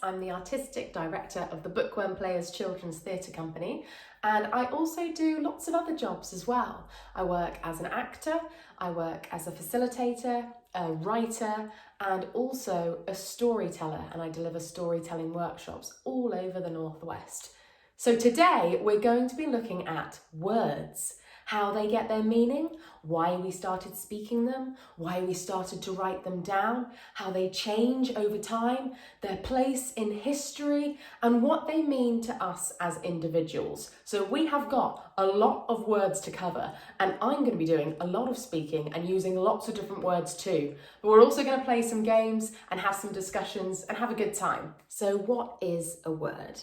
I'm the artistic director of the Bookworm Players children's theatre company, and I also do lots of other jobs as well. I work as an actor, I work as a facilitator, a writer, and also a storyteller, and I deliver storytelling workshops all over the Northwest. So today we're going to be looking at words, how they get their meaning, why we started speaking them, why we started to write them down, how they change over time, their place in history, and what they mean to us as individuals. So we have got a lot of words to cover, and I'm going to be doing a lot of speaking and using lots of different words too. But we're also going to play some games and have some discussions and have a good time. So what is a word?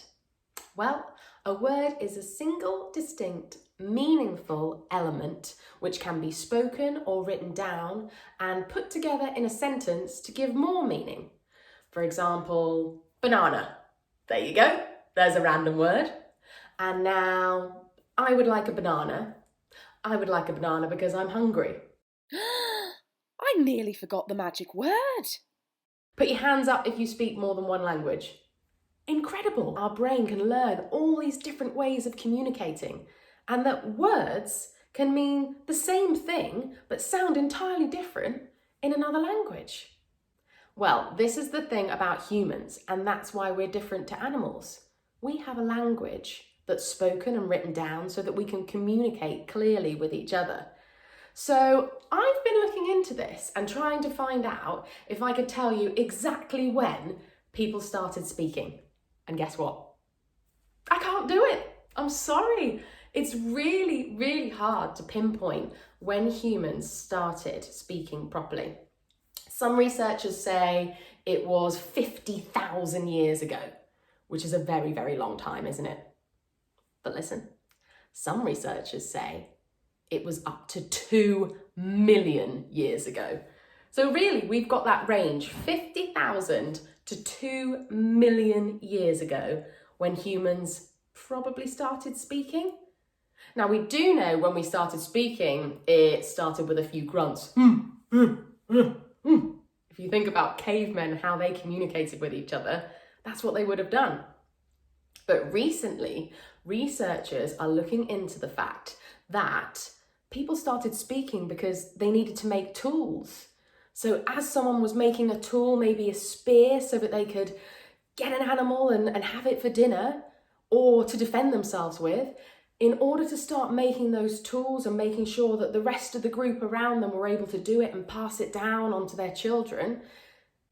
Well, a word is a single, distinct, meaningful element which can be spoken or written down and put together in a sentence to give more meaning. For example, banana. There you go. There's a random word. And now, I would like a banana. I would like a banana because I'm hungry. I nearly forgot the magic word. Put your hands up if you speak more than one language. Incredible! Our brain can learn all these different ways of communicating, and that words can mean the same thing but sound entirely different in another language. Well, this is the thing about humans, and that's why we're different to animals. We have a language that's spoken and written down so that we can communicate clearly with each other. So I've been looking into this and trying to find out if I could tell you exactly when people started speaking. And guess what? I can't do it. I'm sorry. It's really, really hard to pinpoint when humans started speaking properly. Some researchers say it was 50,000 years ago, which is a very, very long time, isn't it? But listen, some researchers say it was up to 2 million years ago. So really, we've got that range, 50,000 to 2 million years ago, when humans probably started speaking. Now, we do know when we started speaking, it started with a few grunts. If you think about cavemen and how they communicated with each other, that's what they would have done. But recently, researchers are looking into the fact that people started speaking because they needed to make tools. So as someone was making a tool, maybe a spear, so that they could get an animal and have it for dinner or to defend themselves with, in order to start making those tools and making sure that the rest of the group around them were able to do it and pass it down onto their children,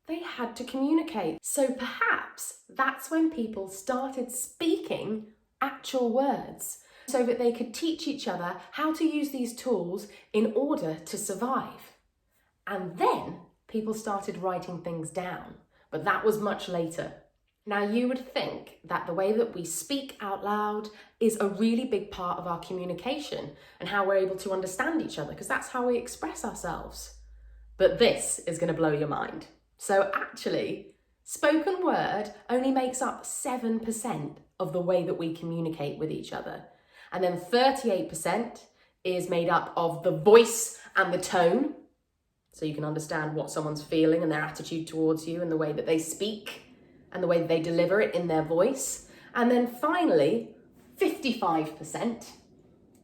they had to communicate. So perhaps that's when people started speaking actual words so that they could teach each other how to use these tools in order to survive. And then people started writing things down, but that was much later. Now, you would think that the way that we speak out loud is a really big part of our communication and how we're able to understand each other, because that's how we express ourselves. But this is going to blow your mind. So actually, spoken word only makes up 7% of the way that we communicate with each other. And then 38% is made up of the voice and the tone. So you can understand what someone's feeling and their attitude towards you and the way that they speak and the way that they deliver it in their voice. And then finally, 55%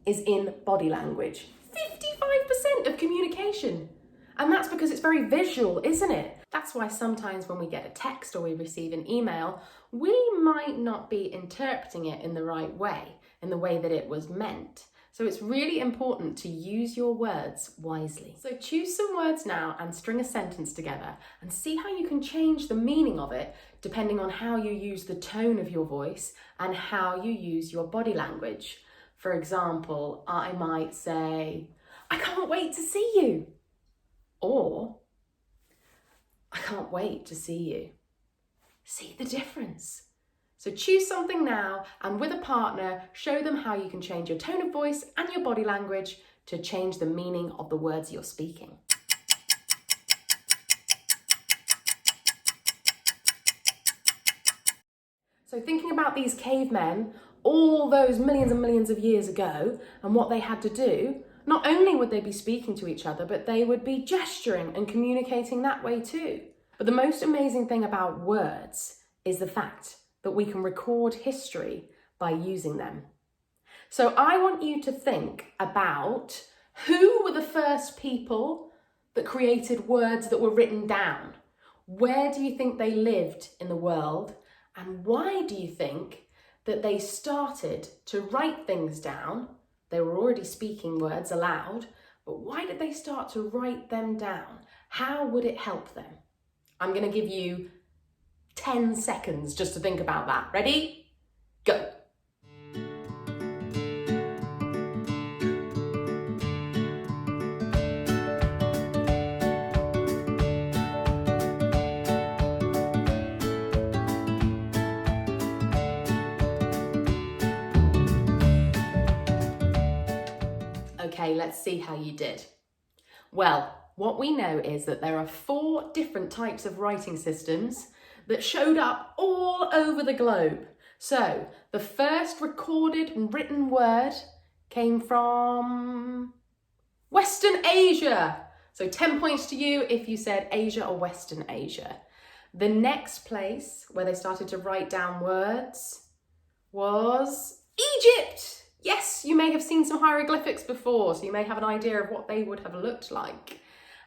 is in body language. 55% of communication. And that's because it's very visual, isn't it? That's why sometimes when we get a text or we receive an email, we might not be interpreting it in the right way, in the way that it was meant. So it's really important to use your words wisely. So choose some words now and string a sentence together and see how you can change the meaning of it depending on how you use the tone of your voice and how you use your body language. For example, I might say, I can't wait to see you. Or, I can't wait to see you. See the difference? So choose something now, and with a partner, show them how you can change your tone of voice and your body language to change the meaning of the words you're speaking. So thinking about these cavemen, all those millions and millions of years ago, and what they had to do, not only would they be speaking to each other, but they would be gesturing and communicating that way too. But the most amazing thing about words is the fact that we can record history by using them. So I want you to think about who were the first people that created words that were written down. Where do you think they lived in the world? And why do you think that they started to write things down? They were already speaking words aloud, but why did they start to write them down? How would it help them? I'm going to give you 10 seconds just to think about that. Ready? Go. Okay, let's see how you did. Well, what we know is that there are 4 different types of writing systems that showed up all over the globe. So, the first recorded and written word came from Western Asia. So 10 points to you if you said Asia or Western Asia. The next place where they started to write down words was Egypt. Yes, you may have seen some hieroglyphics before, so you may have an idea of what they would have looked like.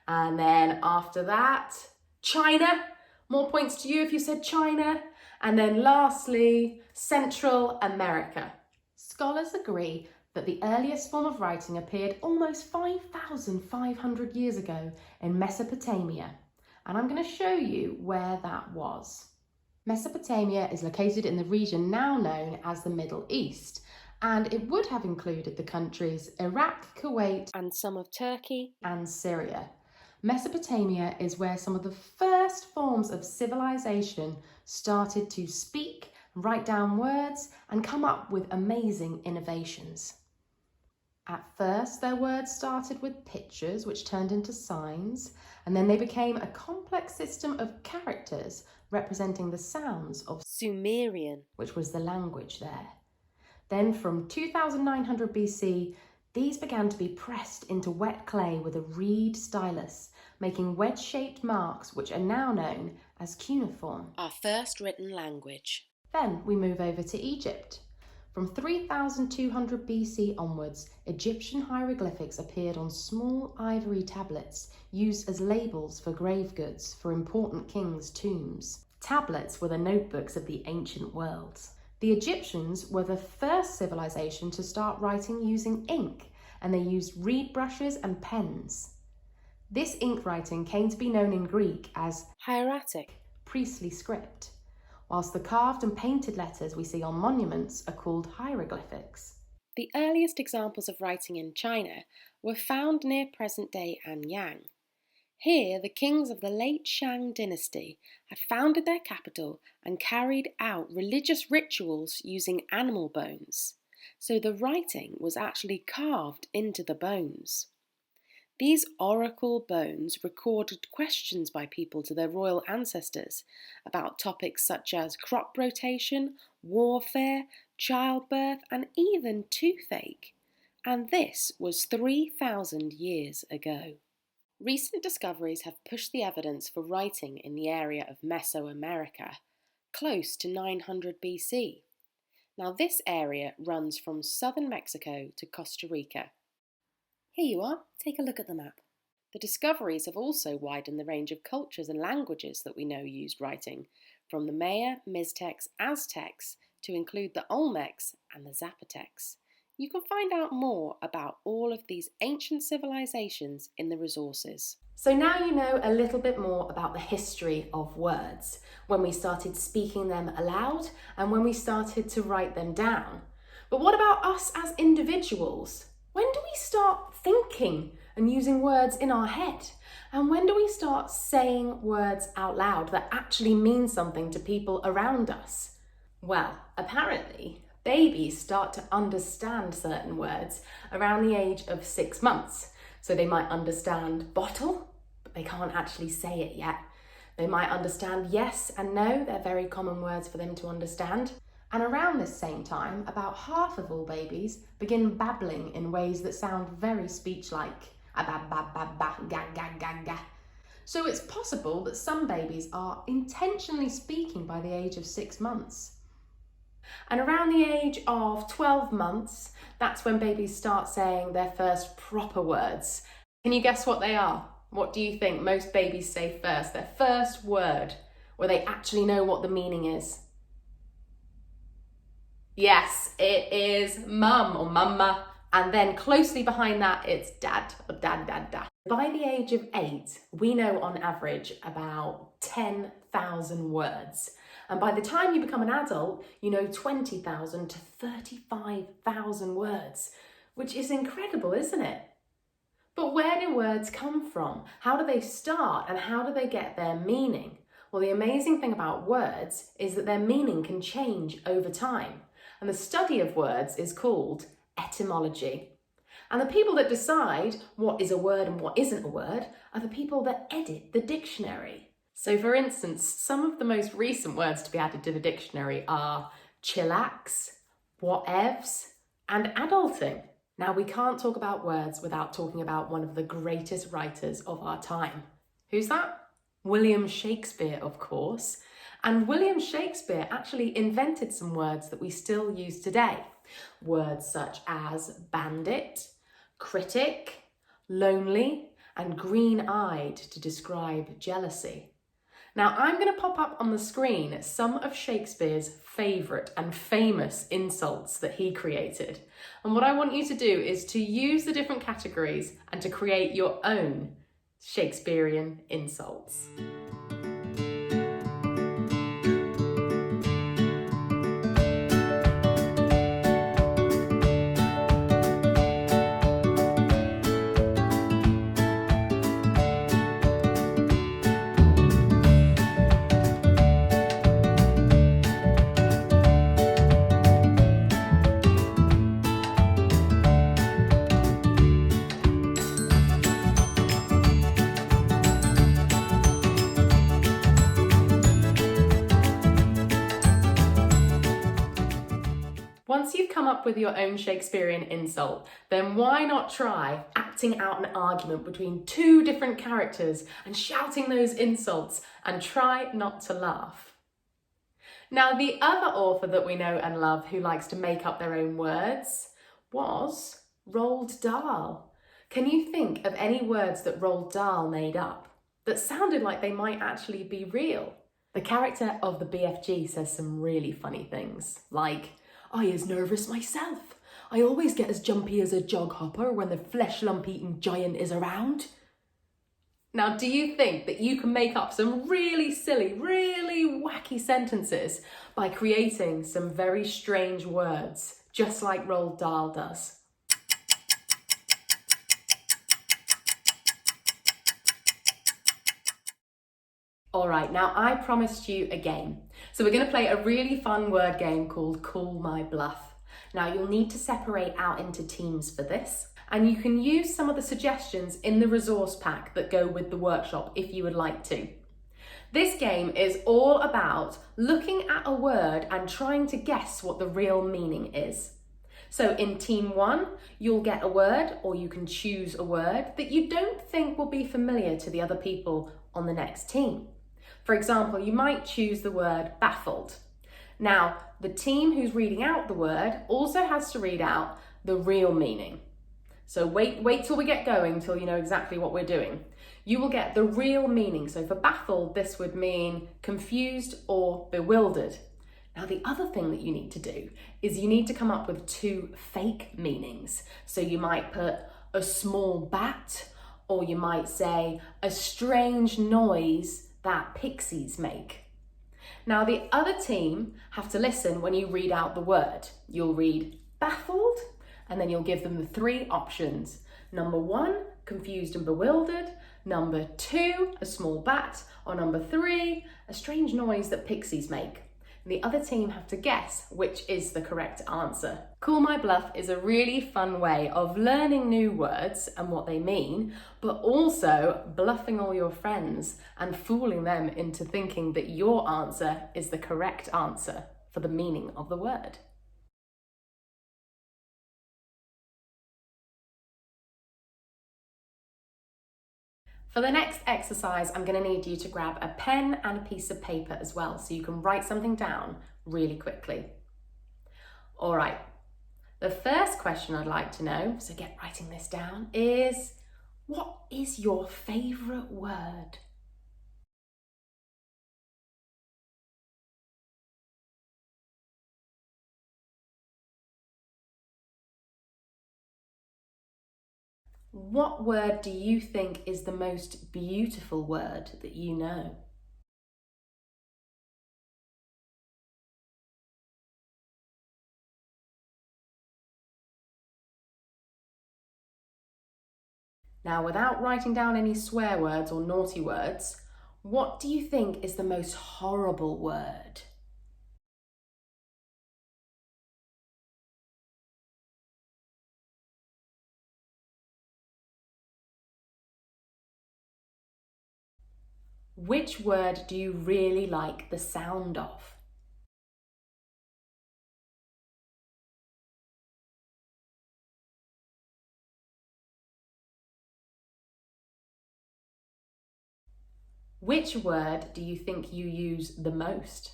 And then after that, China. More points to you if you said China. And then lastly, Central America. Scholars agree that the earliest form of writing appeared almost 5,500 years ago in Mesopotamia. And I'm going to show you where that was. Mesopotamia is located in the region now known as the Middle East, and it would have included the countries Iraq, Kuwait, And some of Turkey. and Syria. Mesopotamia is where some of the first forms of civilization started to speak, write down words, and come up with amazing innovations. At first, their words started with pictures, which turned into signs, and then they became a complex system of characters representing the sounds of Sumerian. which was the language there. Then from 2900 BC, these began to be pressed into wet clay with a reed stylus, making wedge-shaped marks which are now known as cuneiform. Our first written language. Then we move over to Egypt. From 3200 BC onwards, Egyptian hieroglyphics appeared on small ivory tablets used as labels for grave goods for important kings' tombs. Tablets were the notebooks of the ancient world. The Egyptians were the first civilization to start writing using ink, and they used reed brushes and pens. This ink writing came to be known in Greek as Hieratic. priestly script, whilst the carved and painted letters we see on monuments are called hieroglyphics. The earliest examples of writing in China were found near present-day Anyang. Here, the kings of the late Shang dynasty had founded their capital and carried out religious rituals using animal bones, so the writing was actually carved into the bones. These oracle bones recorded questions by people to their royal ancestors about topics such as crop rotation, warfare, childbirth, and even toothache. And this was 3,000 years ago. Recent discoveries have pushed the evidence for writing in the area of Mesoamerica close to 900 BC. Now this area runs from southern Mexico to Costa Rica. Here you are, take a look at the map. The discoveries have also widened the range of cultures and languages that we know used writing, from the Maya, Miztecs, Aztecs to include the Olmecs and the Zapotecs. You can find out more about all of these ancient civilizations in the resources. So now you know a little bit more about the history of words, when we started speaking them aloud and when we started to write them down. But what about us as individuals? When do we start thinking and using words in our head? And when do we start saying words out loud that actually mean something to people around us? Well, apparently, babies start to understand certain words around the age of 6 months. So they might understand bottle, but they can't actually say it yet. They might understand yes and no, they're very common words for them to understand. And around this same time, about half of all babies begin babbling in ways that sound very speech-like. Ba ba ba ba ga ga ga ga. So it's possible that some babies are intentionally speaking by the age of 6 months. And around the age of 12 months, that's when babies start saying their first proper words. Can you guess what they are? What do you think most babies say first? Their first word, where they actually know what the meaning is. Yes, it is mum or mumma. And then closely behind that, it's dad or dad. By the age of 8, we know on average about 10,000 words. And by the time you become an adult, you know 20,000 to 35,000 words, which is incredible, isn't it? But where do words come from? How do they start and how do they get their meaning? Well, the amazing thing about words is that their meaning can change over time. And the study of words is called etymology. And the people that decide what is a word and what isn't a word are the people that edit the dictionary. So for instance, some of the most recent words to be added to the dictionary are chillax, whatevs, and adulting. Now we can't talk about words without talking about one of the greatest writers of our time. Who's that? William Shakespeare, of course. And William Shakespeare actually invented some words that we still use today. Words such as bandit, critic, lonely, and green-eyed to describe jealousy. Now I'm going to pop up on the screen some of Shakespeare's favourite and famous insults that he created. And what I want you to do is to use the different categories and to create your own Shakespearean insults. Once you've come up with your own Shakespearean insult, then why not try acting out an argument between two different characters and shouting those insults and try not to laugh? Now, the other author that we know and love who likes to make up their own words was Roald Dahl. Can you think of any words that Roald Dahl made up that sounded like they might actually be real? The character of the BFG says some really funny things, like, "I is nervous myself. I always get as jumpy as a jog hopper when the flesh lump eating giant is around." Now, do you think that you can make up some really silly, really wacky sentences by creating some very strange words, just like Roald Dahl does? All right, now I promised you a game. So we're going to play a really fun word game called Call My Bluff. Now you'll need to separate out into teams for this, and you can use some of the suggestions in the resource pack that go with the workshop if you would like to. This game is all about looking at a word and trying to guess what the real meaning is. So in team 1, you'll get a word, or you can choose a word that you don't think will be familiar to the other people on the next team. For example, you might choose the word baffled. Now, the team who's reading out the word also has to read out the real meaning. So wait till we get going, till you know exactly what we're doing. You will get the real meaning. So for baffled, this would mean confused or bewildered. Now, the other thing that you need to do is you need to come up with 2 fake meanings. So you might put a small bat, or you might say a strange noise that pixies make. Now, the other team have to listen when you read out the word. You'll read baffled, and then you'll give them the 3 options. Number 1, confused and bewildered. Number 2, a small bat. Or number 3, a strange noise that pixies make. The other team have to guess which is the correct answer. Call My Bluff is a really fun way of learning new words and what they mean, but also bluffing all your friends and fooling them into thinking that your answer is the correct answer for the meaning of the word. For the next exercise, I'm going to need you to grab a pen and a piece of paper as well, so you can write something down really quickly. All right, the first question I'd like to know, so get writing this down, is what is your favourite word? What word do you think is the most beautiful word that you know? Now, without writing down any swear words or naughty words, what do you think is the most horrible word? Which word do you really like the sound of? Which word do you think you use the most?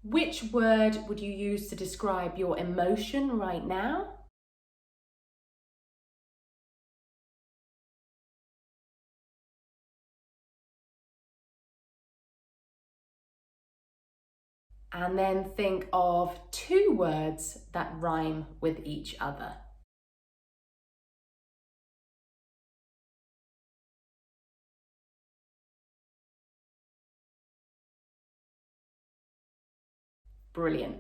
Which word would you use to describe your emotion right now? And then think of 2 words that rhyme with each other. Brilliant.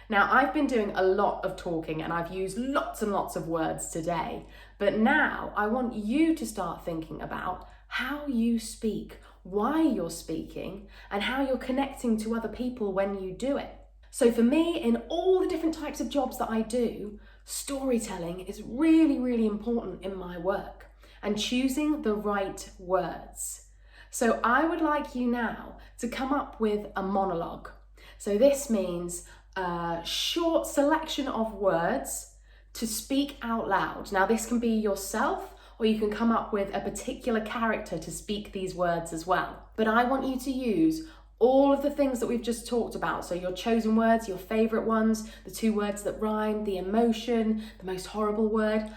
Now, I've been doing a lot of talking and I've used lots and lots of words today, but now I want you to start thinking about how you speak, why you're speaking, and how you're connecting to other people when you do it. So for me, in all the different types of jobs that I do, storytelling is really, really important in my work and choosing the right words. So I would like you now to come up with a monologue. So this means a short selection of words to speak out loud. Now this can be yourself, or you can come up with a particular character to speak these words as well. But I want you to use all of the things that we've just talked about. So your chosen words, your favourite ones, the 2 words that rhyme, the emotion, the most horrible word.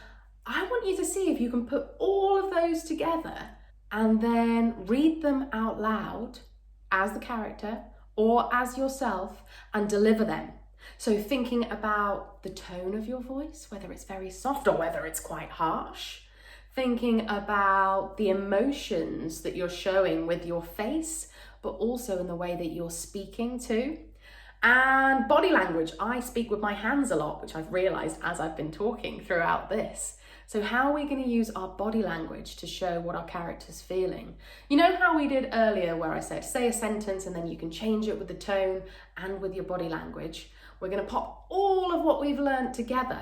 I want you to see if you can put all of those together and then read them out loud as the character or as yourself and deliver them. So thinking about the tone of your voice, whether it's very soft or whether it's quite harsh. Thinking about the emotions that you're showing with your face, but also in the way that you're speaking too. And body language. I speak with my hands a lot, which I've realised as I've been talking throughout this. So how are we going to use our body language to show what our character's feeling? You know how we did earlier where I said, say a sentence and then you can change it with the tone and with your body language. We're going to pop all of what we've learned together.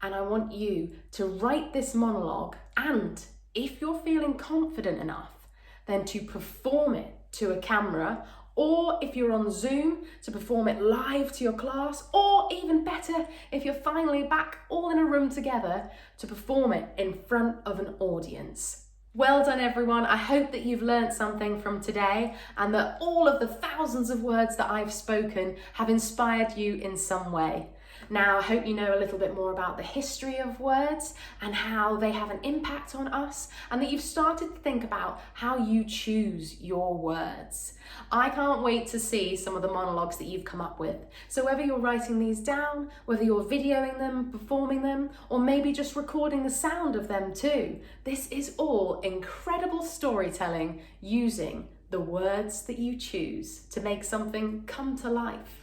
And I want you to write this monologue and, if you're feeling confident enough, then to perform it to a camera, or if you're on Zoom, to perform it live to your class, or even better, if you're finally back all in a room together, to perform it in front of an audience. Well done, everyone. I hope that you've learned something from today and that all of the thousands of words that I've spoken have inspired you in some way. Now, I hope you know a little bit more about the history of words and how they have an impact on us, and that you've started to think about how you choose your words. I can't wait to see some of the monologues that you've come up with. So whether you're writing these down, whether you're videoing them, performing them, or maybe just recording the sound of them too, this is all incredible storytelling using the words that you choose to make something come to life.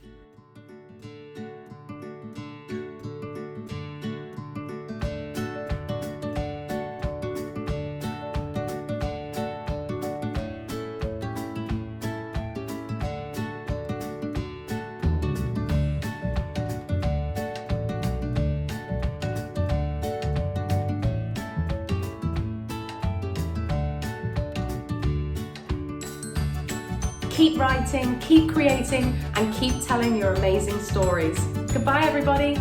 Keep writing, keep creating, and keep telling your amazing stories. Goodbye, everybody.